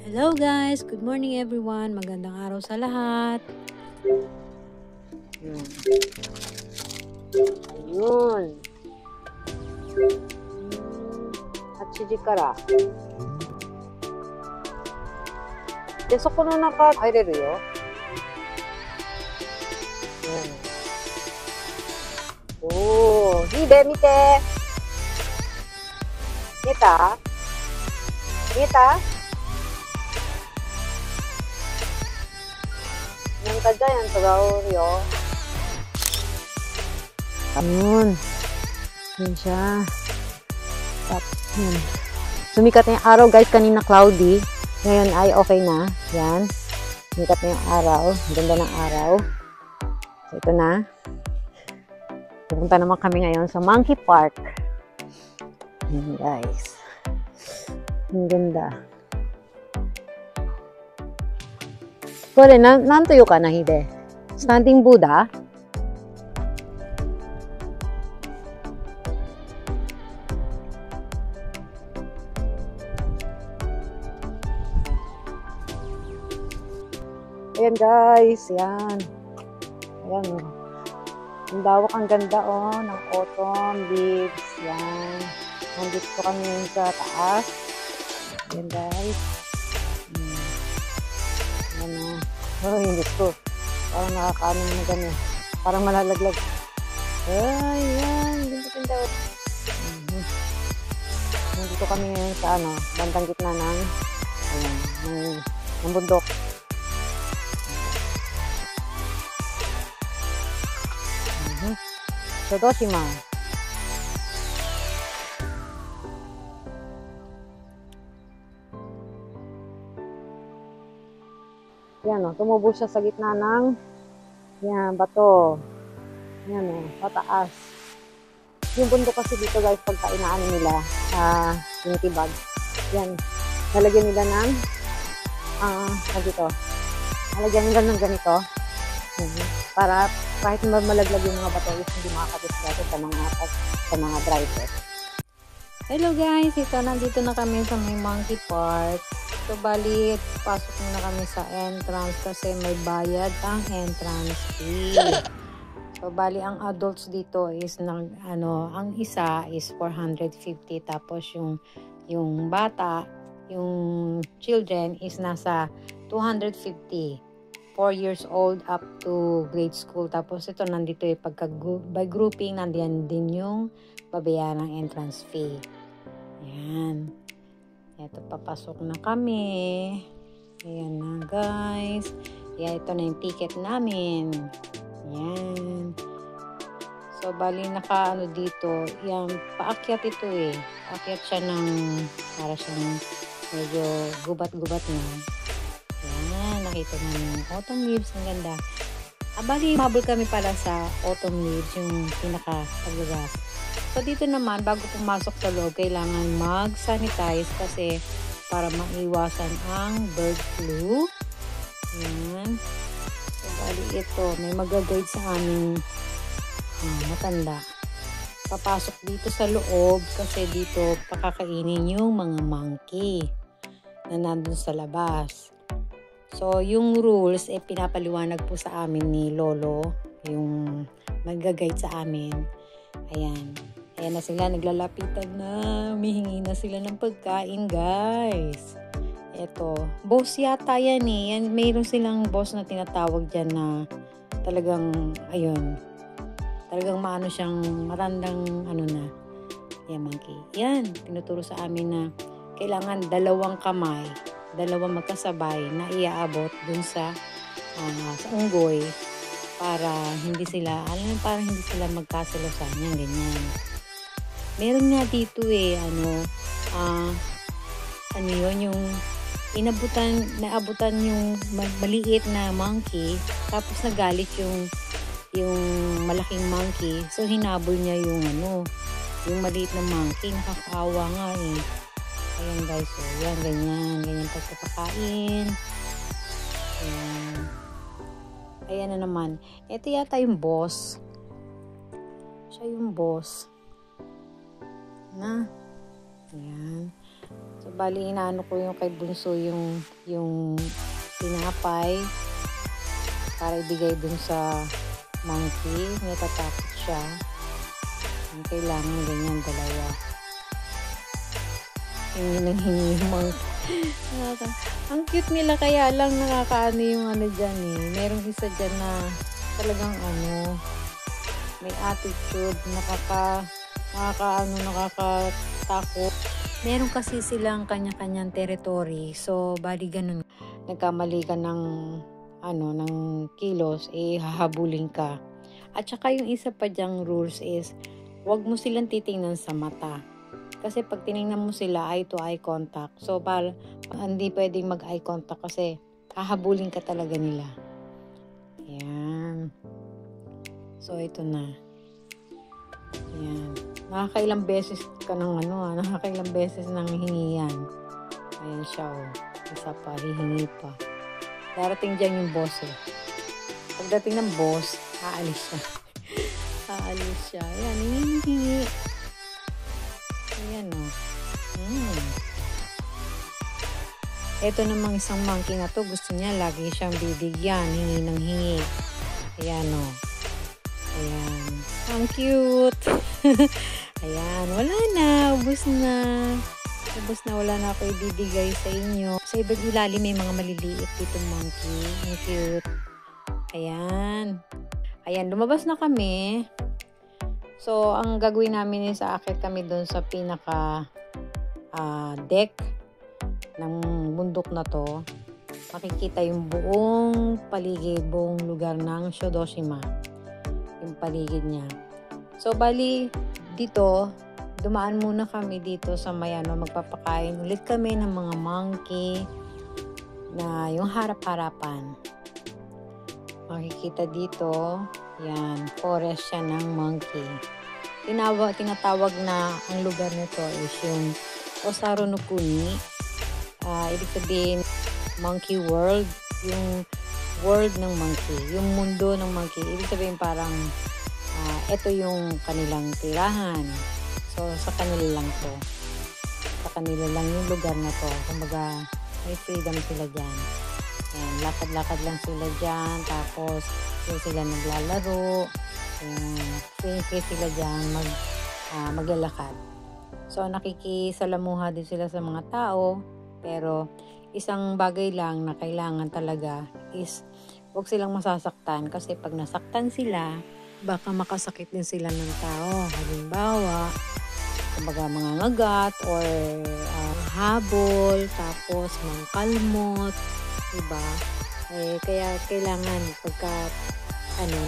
Hello guys! Good morning everyone! Magandang araw sa lahat! Ayun. Hachiji kara. で、そこの中入れるよ。おー、いいね、見て。見えた？見えた？なんかジャイアントがおるよ。Ayun. Yun siya. Yun. Sumikat na yung araw guys. Kanina cloudy. Ngayon ay okay na. Yan. Sumikat na yung araw. Ganda ng araw. So ito na. Pupunta naman kami ngayon sa Monkey Park. Yan guys. Ang ganda. Kore, nantoyo ka na, Hide? Standing Buddha? Ayan guys, yan. Ayan o. Ang lawak, ang ganda o, ng autumn leaves. Yan. Nandito kami sa taas. Ayan guys. Ayan o. Oh, hindi ko. Parang nakakaano na gano'n. Parang malalaglag. Ay, yan. Ganda-ganda o. Nandito kami ngayon sa ano, bandang gitna ng bundok. Shodoshima. Yan o, tumubo siya sa gitna ng yan, bato. Yan o, pataas. Yung bundok kasi dito guys, pagka inaano nila, tinitibag. Yan, lalagyan nila ng dito. Lalagyan nila ng ganito. Para kahit malaglag yung mga bato, hindi makakatisgato sa mga drivers. Hello guys! Ito, nandito na kami sa may Monkey Park. So, bali, pasok na kami sa entrance kasi may bayad ang entrance fee. So, bali, ang adults dito is, ang isa is 450. Tapos, yung bata, yung children is nasa 250. 4 years old up to grade school. Tapos, ito, nandito by grouping, nandiyan din yung babayaran ng entrance fee. Ayan. Ito, papasok na kami. Ayan na, guys. Ayan, ito na yung ticket namin. Ayan. So, bali, naka-ano dito. Ayan, paakyat ito eh. Paakyat siya ng, para siyang medyo gubat-gubat na. Ayan, nakita mo yung autumn leaves. Ang ganda. Bali, mabul kami pala sa autumn leaves, yung pinaka-paglagas. So, dito naman, bago pumasok sa loob, kailangan mag-sanitize kasi para maiwasan ang bird flu. Ayan. So, bali ito, may mag-guide sa aming matanda. Papasok dito sa loob kasi dito pakakainin yung mga monkey na nandun sa labas. So, yung rules, pinapaliwanag po sa amin ni Lolo, yung mag-guide sa amin. Ayan. Ayan na sila, naglalapitan na. Humihingi na sila ng pagkain, guys. Eto. Boss yata yan eh. Yan, mayroon silang boss na tinatawag dyan na talagang, ayun. Talagang maano siyang matandang, yan, monkey. Yan, tinuturo sa amin na kailangan 2 kamay, 2 magkasabay na iaabot dun sa unggoy para hindi sila, para hindi sila magkasalosan. Yan, ganyan. Meron nga dito eh, yun, yung naabutan yung maliit na monkey, tapos nagalit yung malaking monkey. So, hinabol niya yung maliit na monkey. Nakakaawa nga eh. Ayan guys, so, yan, ganyan pagpapakain. Ayan na naman. Ito yata yung boss. Siya yung boss. Na. Ayan. So, bali, inaano ko yung kay Bunso yung tinapay para ibigay dun sa monkey. Natatakot siya. Ang kailangan ganyan, dalawa. Hingi ng hingi yung monkey. Ang cute nila, kaya lang nakakaano yung ano dyan eh. Merong isa dyan na talagang may attitude, nakakatakot. Meron kasi silang kanya-kanyang territory. So, bali ganun. Nagkamali ka ng kilos, hahabulin ka. At saka yung isa pa dyang rules is, huwag mo silang titingnan sa mata. Kasi pag tiningnan mo sila, eye to eye contact. So, hindi pwedeng mag-eye contact kasi hahabulin ka talaga nila. Ayan. So, ito na. Ayan. Nakakailang beses ka nakakailang beses nang hingi yan. Ayan siya, Isa pa, hihingi pa. Darating dyan yung boss, Pagdating ng boss, aalis siya. Aalis siya. Ayan, hihingi. Ayan, Ito namang isang monkey na to, gusto niya lagi siyang bibigyan, hingi ng hingi. Ayan, Ayan. Ang cute. Ayan, wala na. Ubus na. Wala na ako ibibigay sa inyo. Sa ibang ilalim may mga maliliit dito monkey. Ang cute. Ayan. Ayan, lumabas na kami. So, ang gagawin namin is aakyat kami doon sa pinaka deck ng bundok na to. Makikita yung buong paligid, buong lugar ng Shodoshima. Yung paligid niya. So, bali, dito, dumaan muna kami dito sa magpapakain ulit kami ng mga monkey na yung harap-harapan. Makikita dito, yan, forest siya ng monkey. Tinatawag na ang lugar nito is yung Osaru no Kuni. Ibig sabihin, monkey world, yung world ng monkey, yung mundo ng monkey. Ibig sabihin parang ito yung kanilang tirahan. So, sa kanila lang to. Sa kanila lang yung lugar na to. Kumbaga, may freedom sila dyan. Ayan, lakad-lakad lang sila dyan. Tapos, sila naglalaro. Free sila dyan maglalakad. So, nakikisalamuha din sila sa mga tao. Pero, isang bagay lang na kailangan talaga is huwag silang masasaktan. Kasi pag nasaktan sila, baka makasakit din sila ng tao. Halimbawa, kumbaga mga ngagat or habol, tapos mga kalmot, diba? Kaya kailangan pagka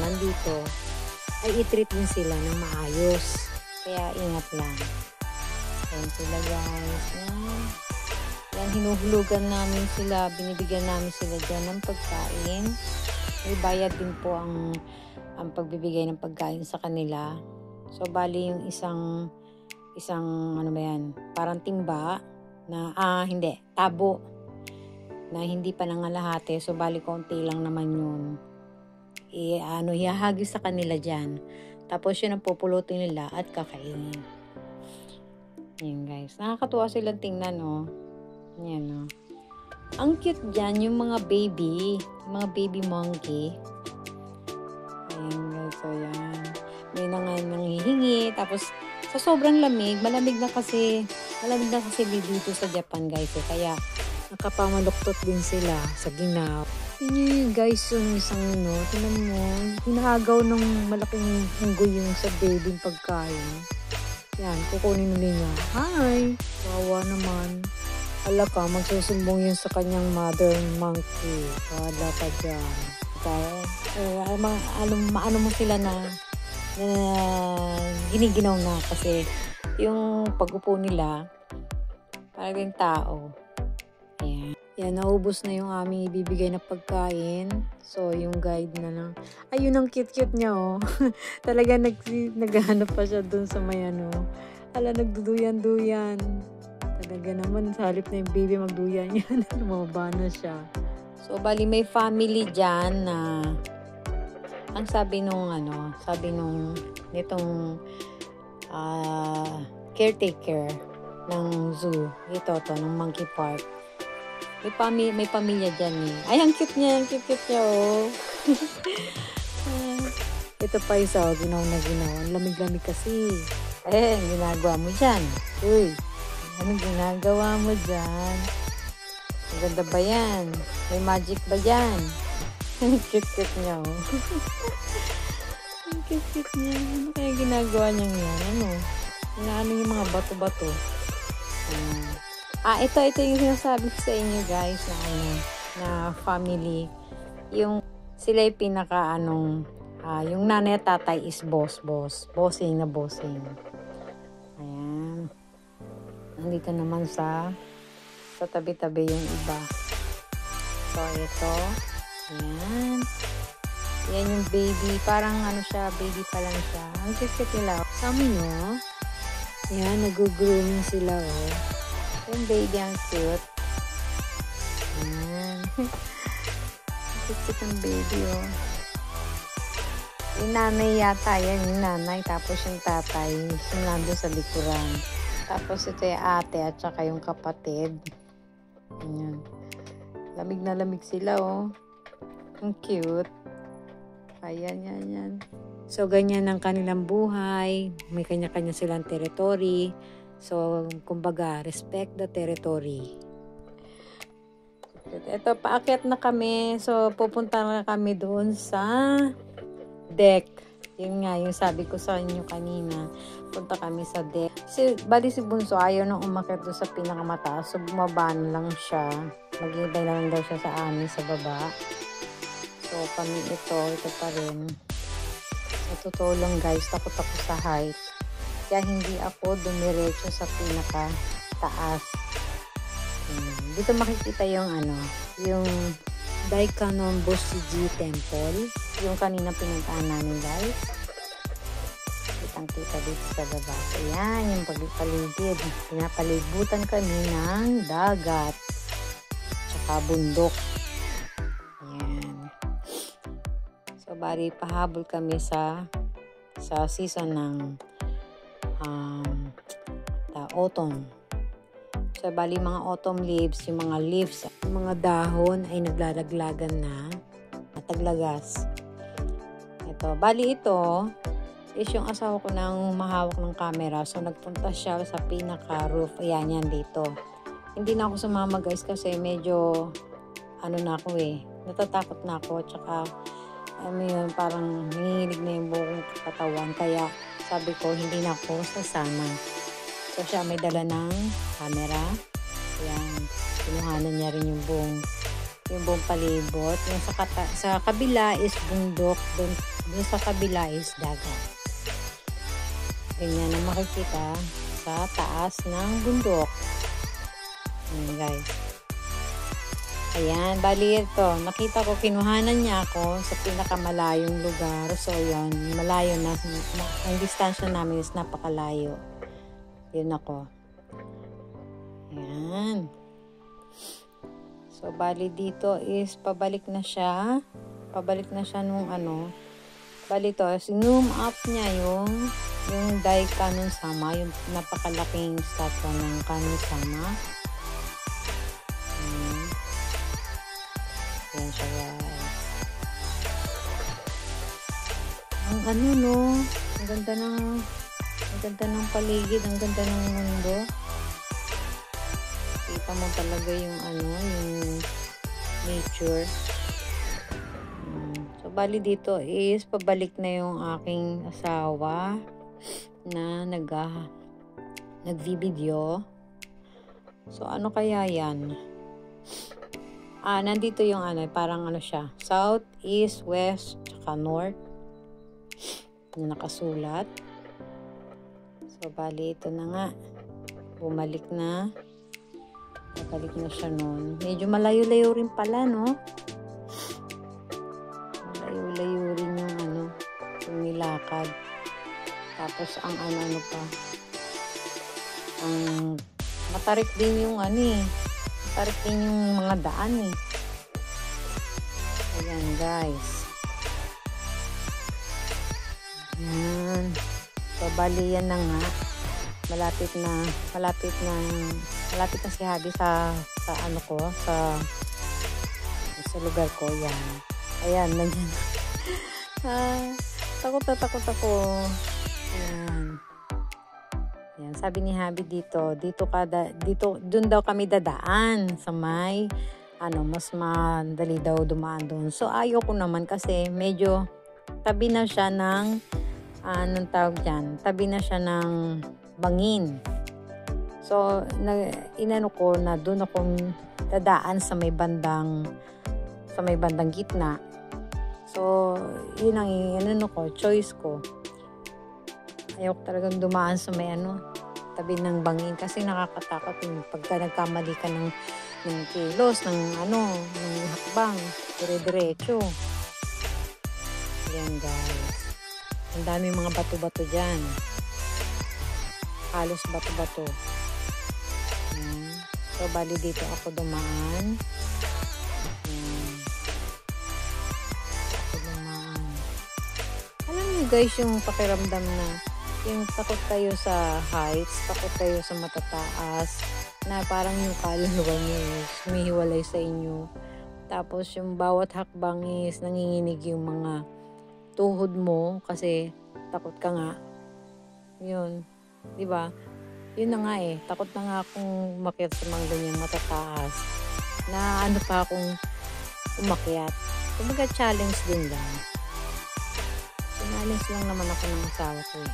nandito, ay i-treat din sila ng maayos. Kaya ingat lang. Yan sila guys. Yan, hinuhulugan namin sila, binibigyan namin sila dyan ng pagkain. May bayad din po ang pagbibigay ng pagkain sa kanila. So, bali yung isang parang timba na, tabo na hindi pa nangalahati. So, bali konti lang naman yun. Ihahagis sa kanila dyan. Tapos yun ang pupulutin nila at kakainin. Yan guys. Nakakatuwa silang tingnan, Yan, Ang cute dyan, yung mga baby monkey. Ayan guys, so yan. May nanghihingi. Tapos, sa sobrang lamig, malamig na kasi dito sa Japan guys. Kaya, nakapamaluktot din sila sa ginaw. Tingnan guys, yung isang tinan mo, hinahagaw ng malaking unggoy yung sa baby pagkain. Yan, kukunin niya. Hi! Wawa naman. Ala ka, magsusumbong yun sa kanyang mother monkey. Wala ka dyan. Kaya, maano mo sila na giniginaw na kasi yung pag-upo nila, parang yung tao. Ayan. Yan, naubos na yung aming ibibigay na pagkain. So, yung guide na lang. Ayun ang cute-cute niya, Talaga naghahanap pa siya dun sa may Ala, nagduduyan-duyan. Talaga naman, sa halip na yung baby magduyan yan. Lumaba na siya. So, bali may family dyan na ang sabi nitong caretaker, ng zoo. Ito, ng Monkey Park. May pamilya dyan eh. Ay, ang cute niya, oh. Ito pa isa, ginaw na ginaw. Ang lamig-lamig kasi. Ang ginagawa mo dyan? Uy, anong ginagawa mo dyan? Ang ganda ba yan? May magic ba yan? Ang cute-cute niya, oh. Ang cute-cute niya. Ano kaya ginagawa niya yan? Ano? Inaano yung mga bato-bato. Ito yung sinasabi ko sa inyo guys na family. Yung sila yung pinaka yung nanay at tatay is bossing. Ayan. Nandito naman sa tabi-tabi yung iba. So ito. Ayan. Yan yung baby. Parang baby pa lang siya. Ang cute nila. Sama nyo. Ayan, nag-grooming sila oh. Yung baby ang cute. Ayan. Cute ang baby oh. Yung nanay yata yan. Yung nanay. Tapos yung tatay. Yung nandun sa likuran. Tapos ito yung ate at saka yung kapatid. Ayan. Lamig na lamig sila oh. Ang cute. Ayan, yan. So, ganyan ang kanilang buhay. May kanya-kanya silang territory. So, kumbaga, respect the territory. Ito, paakyat na kami. So, pupunta na kami doon sa deck. Yun nga, yung sabi ko sa inyo kanina. Punta kami sa deck. Bali si Bunso, ayaw nang umakyat doon sa pinakamataas. So, bumaba na lang siya. Maghihintay na lang daw siya sa amin sa baba. So, kami ito pa rin. Sa totoo lang guys, takot ako sa height. Kaya hindi ako dumiretso sa pinaka taas. Dito makikita yung yung Daikanon Bossiji Temple. Yung kanina pinuntahan namin guys. Kitang-kita dito sa baba. Ayan, yung paligid. Pinapalibutan kami ng dagat. Tsaka bundok. So, bali, pahabol kami sa season ng autumn. So, bali, mga autumn leaves, yung mga leaves, yung mga dahon ay naglalaglagan na nataglagas. Ito, bali ito is yung asawa ko nang mahawak ng camera. So, nagpunta siya sa pinaka-roof. Ayan, yan dito. Hindi na ako sumama guys kasi medyo na ako natatakot na ako. Tsaka yun, parang nanginginig na yung buong katawan. Kaya sabi ko, hindi na ako sasama. So, siya may dala ng camera. Ayan, kinuhanan niya rin yung buong palibot. Yung sa kabila is bundok. Doon sa kabila is dagat. Ganyan na makikita sa taas ng bundok. Ayan, guys. Ayan, bali ito. Nakita ko, kinuhanan niya ako sa pinakamalayong lugar. So, yun, malayo na. Ang distansya namin is napakalayo. Yun ako. Ayan. So, bali dito is pabalik na siya. Pabalik na siya nung Bali ito, sinum up niya yung Daikanon Sama, yung napakalaking statue ng Kanon Sama. Yan siya guys. Ang ganda ng paligid, ang ganda ng mundo. Kita mo talaga yung yung nature. So, bali dito is pabalik na yung aking asawa na nag-video. So, ano kaya yan? Nandito yung parang siya. South, East, West, tsaka North. Na nakasulat. So, bali ito na nga. Bumalik na. Bumalik na siya nun. Medyo malayo-layo rin pala, no? Malayo-layo rin yung nilakad. Tapos, ang pa. Ang matarik din yung matarik din yung mga daan Ayan, guys. Ayan. So, bali yan na nga. malapit na si Habi sa ano ko, sa lugar ko. Yan. Ayan, nandiyan. Takot ako. Ayan. Ayan, sabi ni Habi dito doon daw kami dadaan sa may mas madali daw dumaan doon. So ayaw ko naman kasi medyo tabi na siya ng anong tawag dyan, tabi na siya ng bangin. So inano ko na doon akong dadaan sa may bandang gitna. So yun ang choice ko. Ayaw ko talagang dumaan sa may tabi ng bangin kasi nakakatakot yung pagka nagkamali ka ng kilos, ng hakbang, dire-diretso. Ayan guys. Ang dami mga bato-bato dyan. Halos bato-bato. Ayan. So, bali dito ako dumaan. Ayan. Ako dumaan. Alam niyo guys, yung pakiramdam na yung takot kayo sa heights, takot kayo sa matataas, na parang yung kaluluwa niyo humihiwalay sa inyo. Tapos yung bawat hakbang is nanginginig yung mga tuhod mo kasi takot ka nga. Yun. Diba? Yun na nga takot na nga akong umakyat sa mga ganyang matataas. Na pa akong umakyat. Kumbaga challenge din lang. Challenge lang naman ako ng asawa ko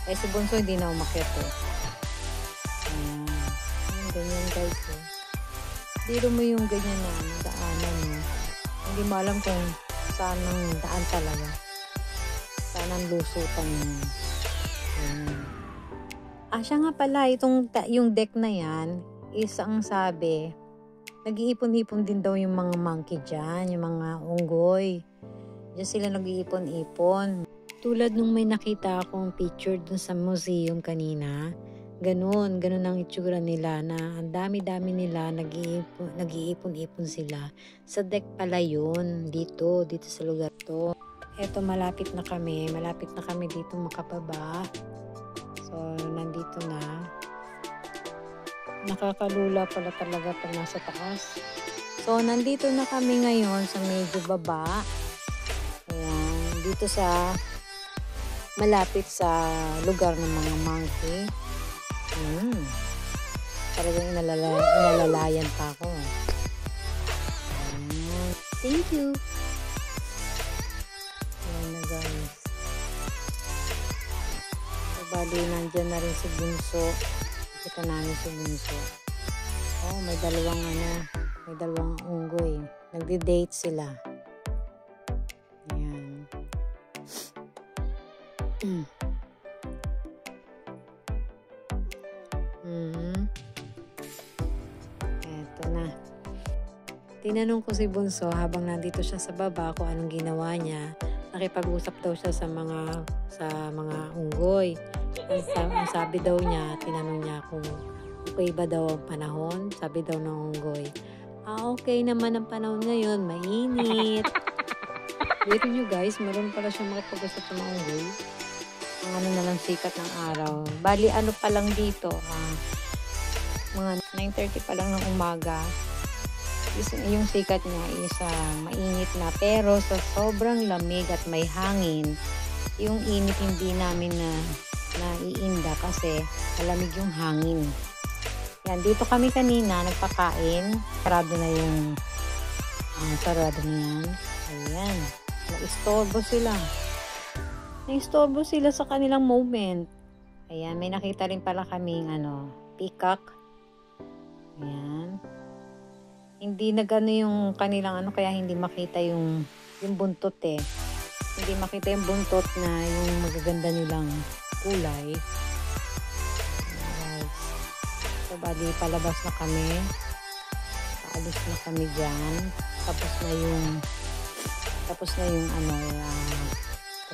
si Bunso hindi na umakyat Ayan. Yung ganyan guys Biro mo yung ganyan na daanan mo. Hindi mo alam kung saan ang daan talaga. Saan ang lusutan mo. Siya nga pala, yung deck na yan, ang sabi, nag-iipon-ipon din daw yung mga monkey dyan, yung mga unggoy. Diyan sila nag-iipon-ipon. Tulad nung may nakita akong picture dun sa museum kanina, ganun ang itsura nila na ang dami-dami nila nag-iipon-ipon sila. Sa deck pala yun, dito sa lugar to. Eto malapit na kami dito makababa. So nandito na. Nakakalula pala talaga pag nasa taas. So nandito na kami ngayon sa medyo baba. Ayan, dito sa malapit sa lugar ng mga monkey. Talagang inalalayan pa ako. Thank you. Ayan na guys. So, bali, nandyan na rin si Bunso. Kita namin si Bunso. Oh, may dalawang unggoy. Nagdi-date sila. Ayan. Eto na. Tinanong ko si Bunso habang nandito siya sa baba kung anong ginawa niya. Nakipag-usap daw siya sa mga unggoy. Ang sabi daw niya, tinanong niya kung okay ba daw ang panahon. Sabi daw ng unggoy, okay naman ang panahon ngayon, mainit. Wait nyo guys, meron pala siya makipag-usap sa mga unggoy. Ang na lang sikat ng araw. Bali, pa lang dito, mga 9:30 pa lang ng umaga. Yung sikat niya is mainit na. Pero sa sobrang lamig at may hangin, yung init hindi namin naiinda kasi malamig yung hangin. Yan, dito kami kanina nagpakain. Sarado na yan. Ayan. Naistorbo sila sa kanilang moment. Ayan, may nakita rin pala kaming peacock. Ayan. Hindi nagano yung kanilang kaya hindi makita yung buntot Hindi makita yung buntot na yung magaganda nilang kulay. Alright. So, bali, palabas na kami. Paalis na kami dyan. Tapos na yung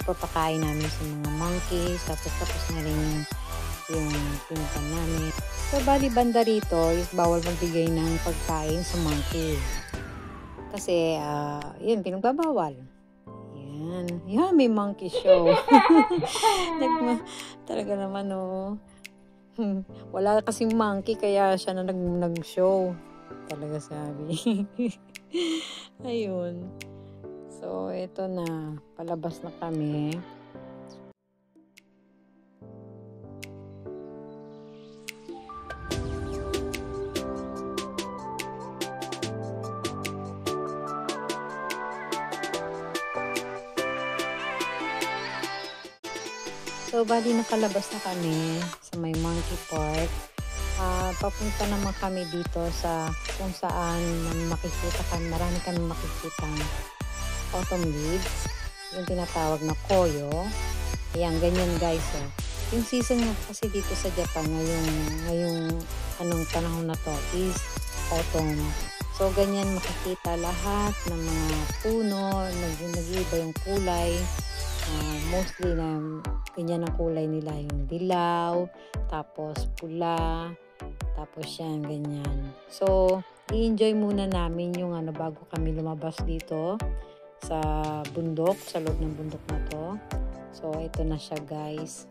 papakain namin sa mga monkeys. Tapos na rin yung pinuntan namin. So, bali banda rito is bawal magbigay ng pagkain sa monkey. Kasi, yun, pinagbabawal. Yan, may monkey show. Talaga naman, Wala kasing monkey kaya siya na nag-show. Talaga sabi. Ayun. So, ito na. Palabas na kami. So, bali nakalabas na kami sa may monkey park. Papunta naman kami dito sa kung saan makikita kami, marami kami makikita autumn leaves, yung tinatawag na koyo. Ayan, ganyan guys. Yung season nga kasi dito sa Japan ngayong anong panahon na to is autumn. So, ganyan makikita lahat ng mga puno, nag-iiba yung kulay. Mostly na ganyan ang kulay nila, yung dilaw, tapos pula, tapos yan, ganyan. So, i-enjoy muna namin yung bago kami lumabas dito sa bundok, sa loob ng bundok na to. So, ito na siya guys.